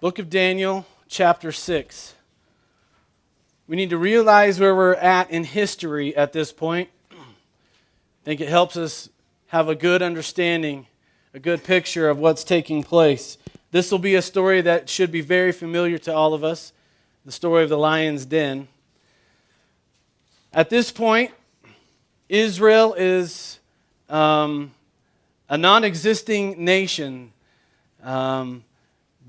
Book of Daniel, chapter 6. We need to realize where we're at in history at this point. I think it helps us have a good understanding, a good picture of what's taking place. This will be a story that should be very familiar to all of us, the story of the lion's den. At this point, Israel is a non-existing nation.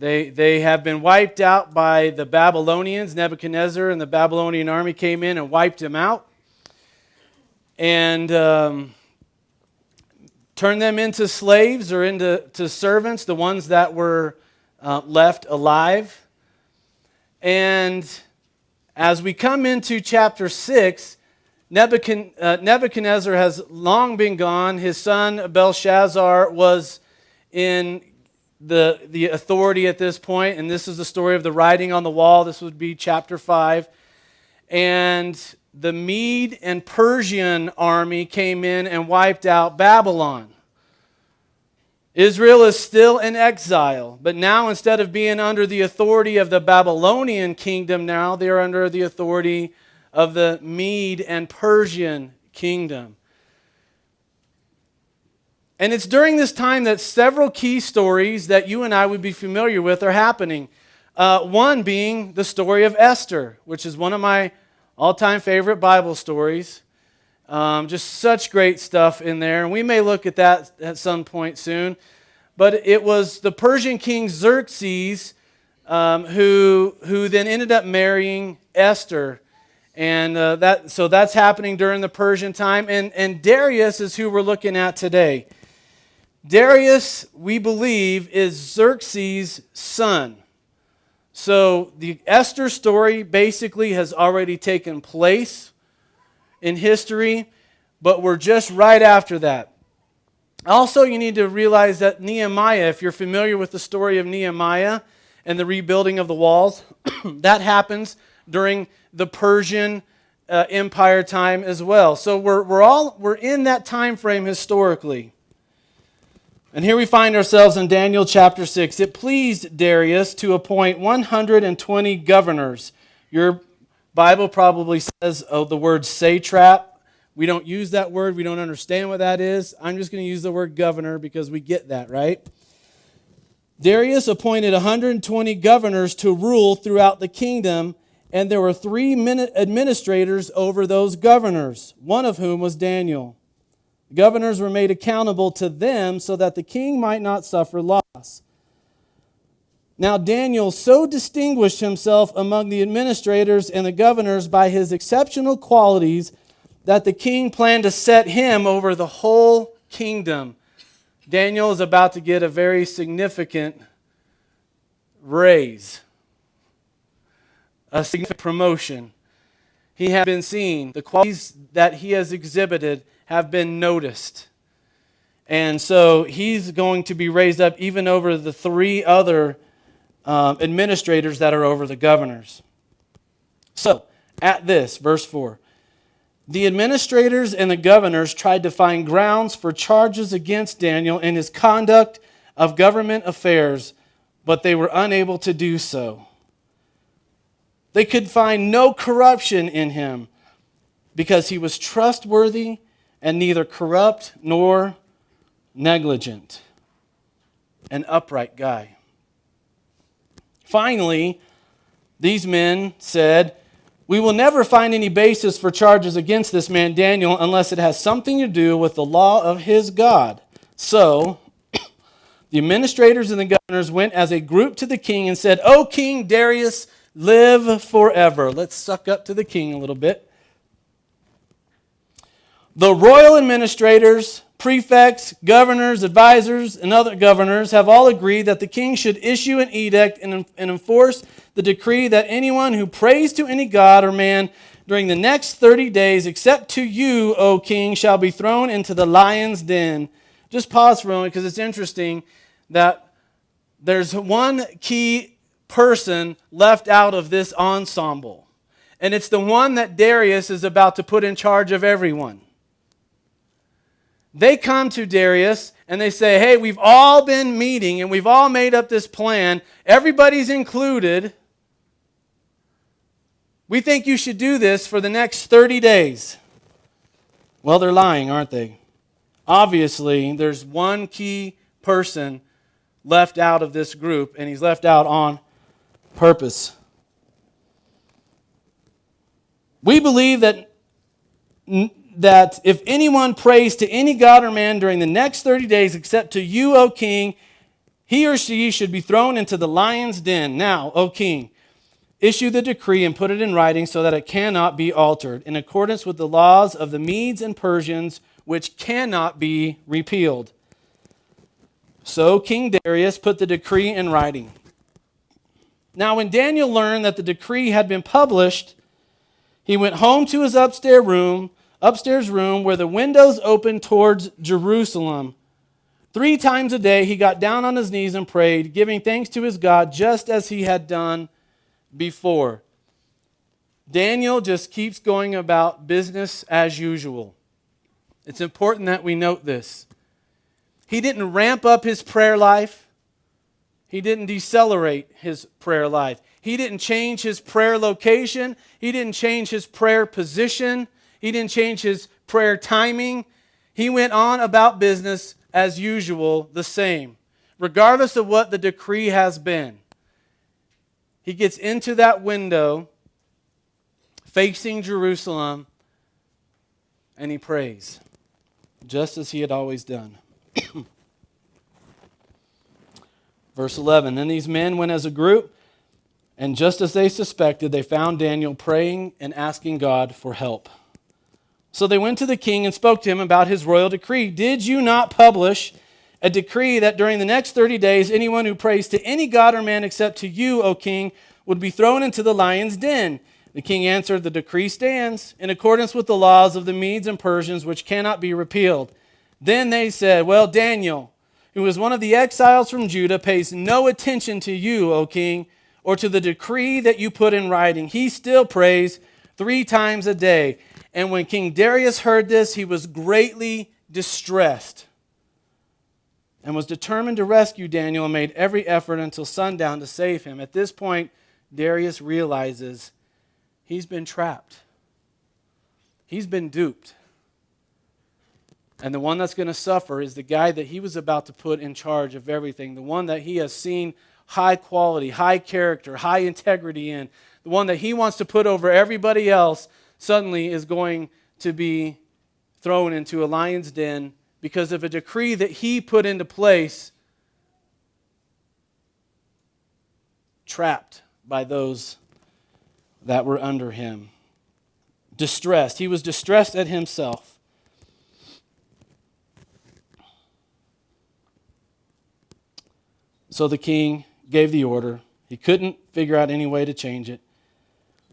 They have been wiped out by the Babylonians. Nebuchadnezzar and the Babylonian army came in and wiped them out and turned them into slaves or into servants, the ones that were left alive. And as we come into chapter 6, Nebuchadnezzar has long been gone. His son Belshazzar was in the authority at this point, and this is the story of the writing on the wall. This would be chapter 5. And the Mede and Persian army came in and wiped out Babylon. Israel is still in exile, but now instead of being under the authority of the Babylonian kingdom, now they are under the authority of the Mede and Persian kingdom. And it's during this time that several key stories that you and I would be familiar with are happening. One being the story of Esther, which is one of my all-time favorite Bible stories. Just such great stuff in there. And we may look at that at some point soon. But it was the Persian king Xerxes who then ended up marrying Esther. And so that's happening during the Persian time. And Darius is who we're looking at today. Darius, we believe, is Xerxes' son. So the Esther story basically has already taken place in history, but we're just right after that. Also, you need to realize that Nehemiah, if you're familiar with the story of Nehemiah and the rebuilding of the walls, that happens during the Persian Empire time as well. So we're in that time frame historically. And here we find ourselves in Daniel chapter 6. It pleased Darius to appoint 120 governors. Your Bible probably says the word satrap. We don't use that word. We don't understand what that is. I'm just going to use the word governor because we get that, right? Darius appointed 120 governors to rule throughout the kingdom, and there were 3 administrators over those governors, one of whom was Daniel. Governors were made accountable to them so that the king might not suffer loss. Now Daniel so distinguished himself among the administrators and the governors by his exceptional qualities that the king planned to set him over the whole kingdom. Daniel is about to get a very significant raise, a significant promotion. He has been seen. The qualities that he has exhibited have been noticed. And so he's going to be raised up even over the 3 other administrators that are over the governors. So, at this, verse 4, the administrators and the governors tried to find grounds for charges against Daniel in his conduct of government affairs, but they were unable to do so. They could find no corruption in him because he was trustworthy and neither corrupt nor negligent. An upright guy. Finally, these men said, "We will never find any basis for charges against this man Daniel unless it has something to do with the law of his God." So, the administrators and the governors went as a group to the king and said, "O King Darius, live forever." Let's suck up to the king a little bit. The royal administrators, prefects, governors, advisors, and other governors have all agreed that the king should issue an edict and enforce the decree that anyone who prays to any god or man during the next 30 days, except to you, O king, shall be thrown into the lion's den. Just pause for a moment because it's interesting that there's one key person left out of this ensemble. And it's the one that Darius is about to put in charge of everyone. They come to Darius and they say, hey, we've all been meeting and we've all made up this plan. Everybody's included. We think you should do this for the next 30 days. Well, they're lying, aren't they? Obviously, there's one key person left out of this group, and he's left out on purpose. We believe that if anyone prays to any god or man during the next 30 days except to you, O king, he or she should be thrown into the lion's den. Now, O king, issue the decree and put it in writing so that it cannot be altered, in accordance with the laws of the Medes and Persians, which cannot be repealed. So King Darius put the decree in writing. Now, when Daniel learned that the decree had been published, he went home to his upstairs room where the windows opened towards Jerusalem. 3 times a day he got down on his knees and prayed, giving thanks to his God just as he had done before. Daniel just keeps going about business as usual. It's important that we note this. He didn't ramp up his prayer life. He didn't decelerate his prayer life. He didn't change his prayer location. He didn't change his prayer position. He didn't change his prayer timing. He went on about business as usual, the same, regardless of what the decree has been. He gets into that window facing Jerusalem and he prays, just as he had always done. Verse 11, then these men went as a group, and just as they suspected, they found Daniel praying and asking God for help. So they went to the king and spoke to him about his royal decree. Did you not publish a decree that during the next 30 days, anyone who prays to any god or man except to you, O king, would be thrown into the lion's den? The king answered, the decree stands in accordance with the laws of the Medes and Persians, which cannot be repealed. Then they said, well, Daniel, who is one of the exiles from Judah, pays no attention to you, O king, or to the decree that you put in writing. He still prays 3 times a day. And when King Darius heard this, he was greatly distressed and was determined to rescue Daniel and made every effort until sundown to save him. At this point, Darius realizes he's been trapped. He's been duped. And the one that's going to suffer is the guy that he was about to put in charge of everything, the one that he has seen high quality, high character, high integrity in, the one that he wants to put over everybody else, suddenly is going to be thrown into a lion's den because of a decree that he put into place, trapped by those that were under him. Distressed. He was distressed at himself. So the king gave the order. He couldn't figure out any way to change it.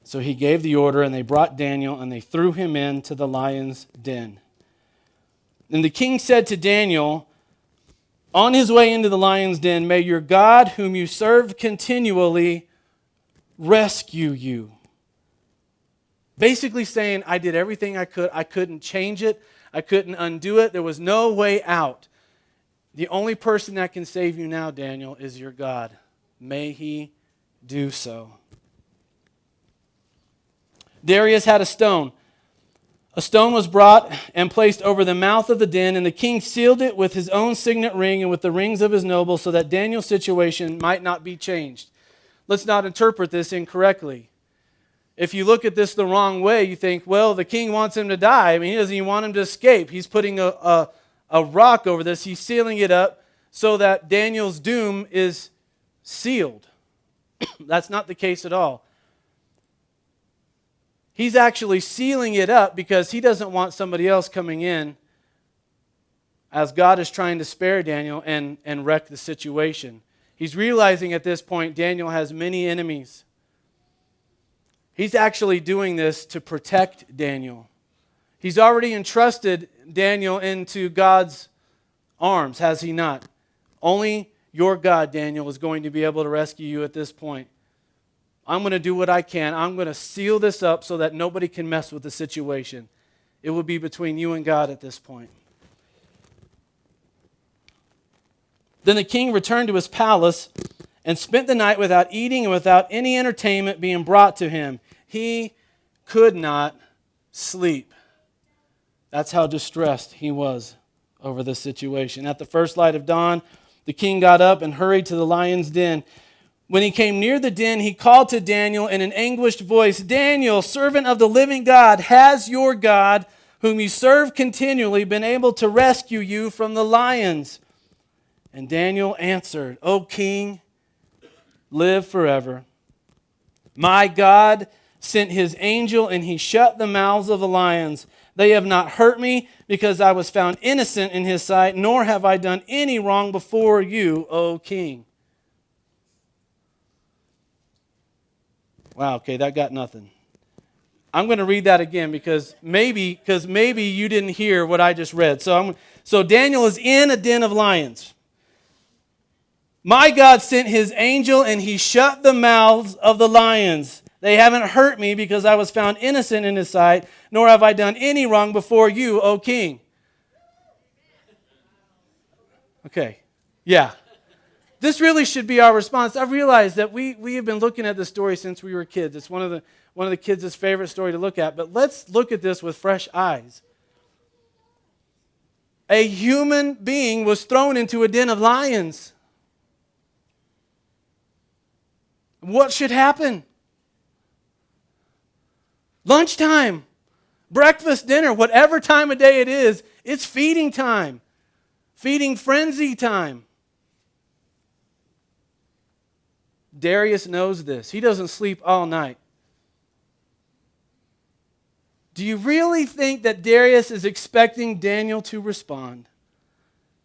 So he gave the order, and they brought Daniel, and they threw him into the lion's den. And the king said to Daniel, on his way into the lion's den, may your God, whom you serve continually, rescue you. Basically saying, I did everything I could. I couldn't change it. I couldn't undo it. There was no way out. The only person that can save you now, Daniel, is your God. May he do so. Darius had a stone. A stone was brought and placed over the mouth of the den, and the king sealed it with his own signet ring and with the rings of his nobles so that Daniel's situation might not be changed. Let's not interpret this incorrectly. If you look at this the wrong way, you think, well, the king wants him to die. I mean, he doesn't even want him to escape. He's putting a rock over this. He's sealing it up so that Daniel's doom is sealed. That's not the case at all. He's actually sealing it up because he doesn't want somebody else coming in as God is trying to spare Daniel and wreck the situation. He's realizing at this point Daniel has many enemies. He's actually doing this to protect Daniel. He's already entrusted Daniel into God's arms, has he not? Only your God, Daniel, is going to be able to rescue you at this point. I'm going to do what I can. I'm going to seal this up so that nobody can mess with the situation. It will be between you and God at this point. Then the king returned to his palace and spent the night without eating and without any entertainment being brought to him. He could not sleep. That's how distressed he was over this situation. At the first light of dawn, the king got up and hurried to the lion's den. When he came near the den, he called to Daniel in an anguished voice, "Daniel, servant of the living God, has your God, whom you serve continually, been able to rescue you from the lions?" And Daniel answered, "O king, live forever. My God sent his angel, and he shut the mouths of the lions. They have not hurt me, because I was found innocent in his sight, nor have I done any wrong before you, O king." Wow, okay, that got nothing. I'm going to read that again because maybe you didn't hear what I just read. So Daniel is in a den of lions. My God sent his angel, and he shut the mouths of the lions. They haven't hurt me because I was found innocent in his sight, nor have I done any wrong before you, O king. Okay, yeah. This really should be our response. I've realized that we have been looking at this story since we were kids. It's one of the kids' favorite story to look at. But let's look at this with fresh eyes. A human being was thrown into a den of lions. What should happen? Lunchtime, breakfast, dinner, whatever time of day it is, it's feeding time. Feeding frenzy time. Darius knows this. He doesn't sleep all night. Do you really think that Darius is expecting Daniel to respond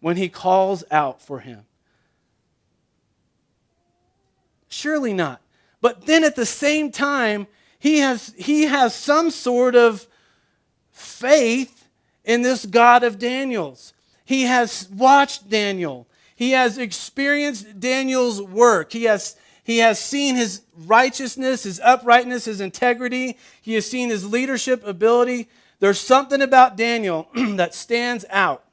when he calls out for him? Surely not. But then at the same time, he has some sort of faith in this God of Daniel's. He has watched Daniel. He has experienced Daniel's work. He has seen his righteousness, his uprightness, his integrity. He has seen his leadership ability. There's something about Daniel that stands out.